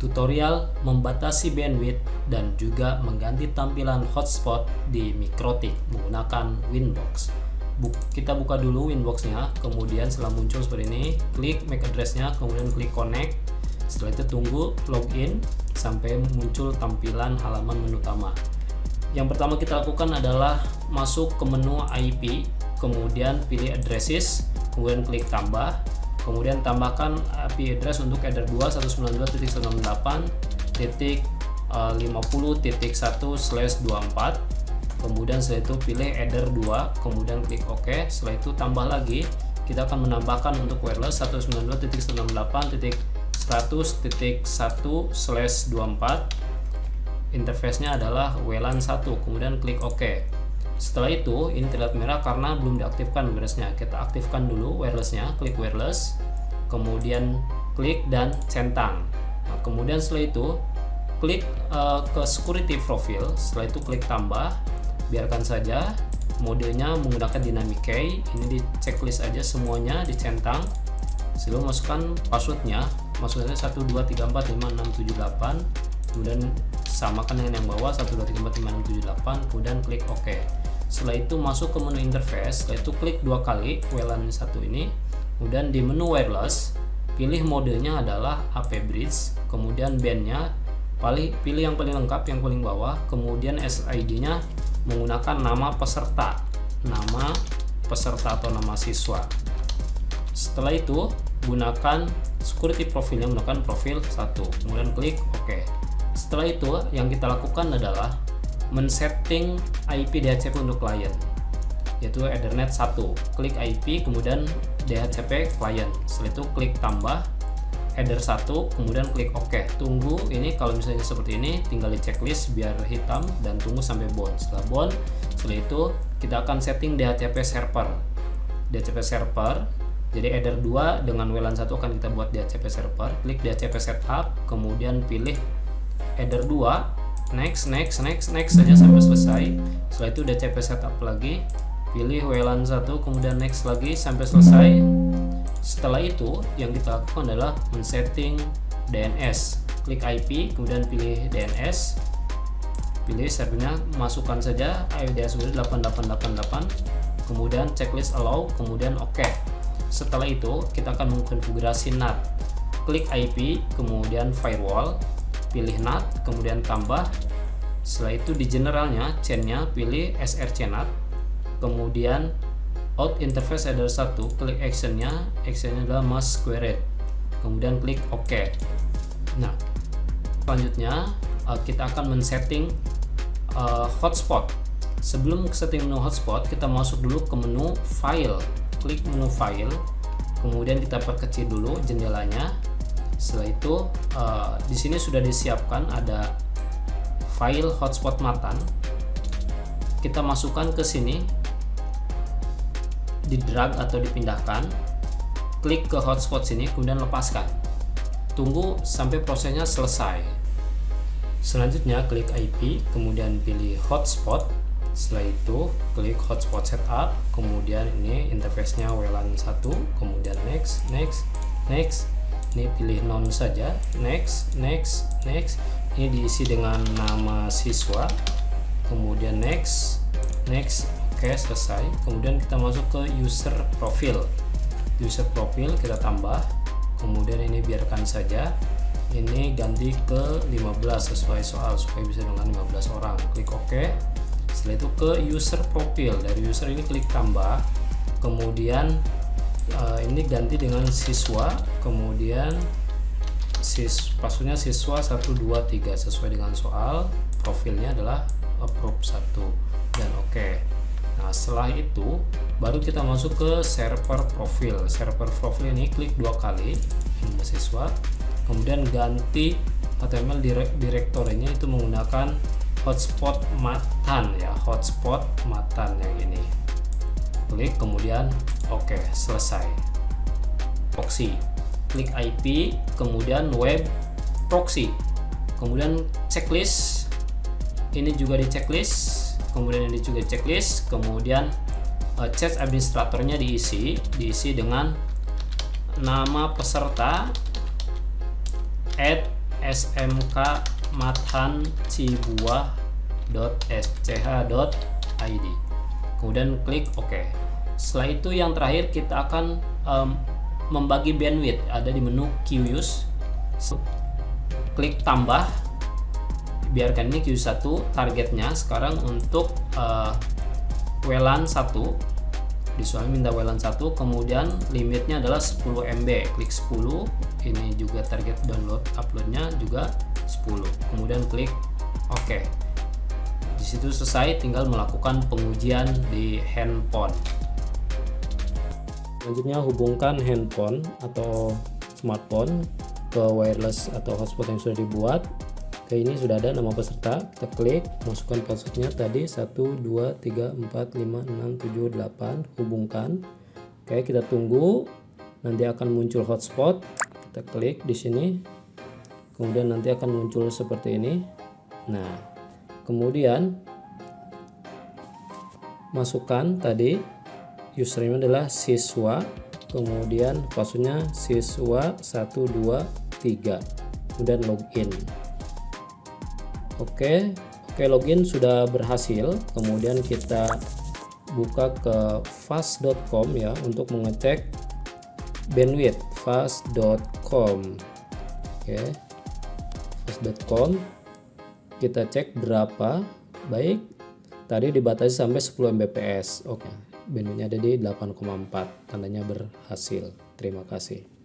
tutorial membatasi bandwidth dan juga mengganti tampilan hotspot di Mikrotik menggunakan Winbox. Kita buka dulu Winbox-nya, kemudian setelah muncul seperti ini, klik MAC address-nya, kemudian klik connect. Setelah itu tunggu login sampai muncul tampilan halaman menu utama. Yang pertama kita lakukan adalah masuk ke menu IP, kemudian pilih addresses, kemudian klik tambah. Kemudian tambahkan IP address untuk header 2 192.168.50.1/24. Kemudian setelah itu pilih header 2, kemudian klik OK. Setelah itu tambah lagi, kita akan menambahkan untuk wireless 192.168.100.1/24. Interface-nya adalah WLAN 1, kemudian klik OK. Setelah itu ini terlihat merah karena belum diaktifkan wireless-nya. Kita aktifkan dulu wireless-nya, klik wireless, kemudian klik dan centang. Nah, kemudian setelah itu klik ke security profile, setelah itu klik tambah, biarkan saja. Modenya menggunakan dynamic key, ini di checklist aja semuanya, dicentang. Sebelum masukkan passwordnya, masukkan 123456778, kemudian samakan dengan yang bawah 123456778, kemudian klik OK. Setelah itu masuk ke menu interface, setelah itu klik 2 kali WLAN 1 ini, kemudian di menu wireless pilih modenya adalah AP bridge, kemudian bandnya pilih yang paling lengkap, yang paling bawah, kemudian SID nya menggunakan nama peserta atau nama siswa. Setelah itu gunakan security profile yang menggunakan profil 1, kemudian klik OK. Setelah itu yang kita lakukan adalah men-setting IP DHCP untuk klien, yaitu Ethernet 1. Klik IP, kemudian DHCP klien. Setelah itu klik tambah header 1, kemudian klik OK. Tunggu ini, kalau misalnya seperti ini tinggal di checklist biar hitam dan tunggu sampai bound. Setelah bound, setelah itu kita akan setting DHCP server. Jadi header 2 dengan WLAN 1 akan kita buat DHCP server. Klik DHCP setup, kemudian pilih header 2, next saja sampai selesai. Setelah itu DHCP setup lagi, pilih WLAN 1, kemudian next lagi sampai selesai. Setelah itu yang kita lakukan adalah men-setting DNS. Klik IP, kemudian pilih DNS, pilih servernya, masukkan saja IDS 8888, kemudian checklist allow, kemudian OK. Setelah itu kita akan mengkonfigurasi NAT. Klik IP, kemudian firewall, pilih NAT, kemudian tambah. Setelah itu di generalnya, chainnya pilih SRC NAT, kemudian out interface header 1, klik actionnya adalah mask squared, kemudian klik OK. Nah, selanjutnya kita akan men-setting hotspot. Sebelum setting menu hotspot, kita masuk dulu ke menu file, klik menu file, kemudian kita perkecil dulu jendelanya. Setelah itu di sini sudah disiapkan ada file hotspot Matan. Kita masukkan ke sini, di drag atau dipindahkan, klik ke hotspot sini, kemudian lepaskan. Tunggu sampai prosesnya selesai. Selanjutnya klik IP, kemudian pilih hotspot. Setelah itu klik hotspot setup, kemudian ini interface-nya WLAN 1, kemudian next. Ini pilih none saja, next. Ini diisi dengan nama siswa, kemudian next. Oke, selesai. Kemudian kita masuk ke user profile kita tambah, kemudian ini biarkan saja, ini ganti ke 15 sesuai soal supaya bisa dengan 15 orang. Klik OK. Setelah itu ke user profile, dari user ini klik tambah, kemudian ini ganti dengan siswa, kemudian passwordnya siswa 123 sesuai dengan soal, profilnya adalah prop 1 dan OK. Nah, setelah itu baru kita masuk ke server profile ini klik 2 kali, ini siswa, kemudian ganti HTML direktorinya itu menggunakan hotspot Matan ya, hotspot Matan yang ini. Klik kemudian OK, selesai. Proxy, klik IP, kemudian web proxy, kemudian checklist, ini juga di checklist, kemudian ini juga di checklist, kemudian chat administratornya diisi dengan nama peserta smkmathancibuah.sch.id, kemudian klik OK. Setelah itu yang terakhir kita akan membagi bandwidth, ada di menu QUse, klik tambah, biarkan ini QUse 1, targetnya sekarang untuk WLAN 1, visualnya minta WLAN 1, kemudian limitnya adalah 10 MB, klik 10, ini juga target download uploadnya juga 10, kemudian klik OK. Di situ selesai, tinggal melakukan pengujian di handphone. Selanjutnya hubungkan handphone atau smartphone ke wireless atau hotspot yang sudah dibuat. Oke, ini sudah ada nama peserta, kita klik, masukkan passwordnya tadi 1 2 3 4 5 6 7 8, hubungkan. Oke, kita tunggu, nanti akan muncul hotspot, kita klik di sini, kemudian nanti akan muncul seperti ini. Nah, kemudian masukkan tadi username adalah siswa, kemudian passwordnya siswa 123, kemudian login. Oke, login sudah berhasil. Kemudian kita buka ke fast.com ya untuk mengecek bandwidth fast.com. Oke, fast.com kita cek berapa. Baik, tadi dibatasi sampai 10 Mbps. Oke, bandwidthnya ada di 8,4, tandanya berhasil. Terima kasih.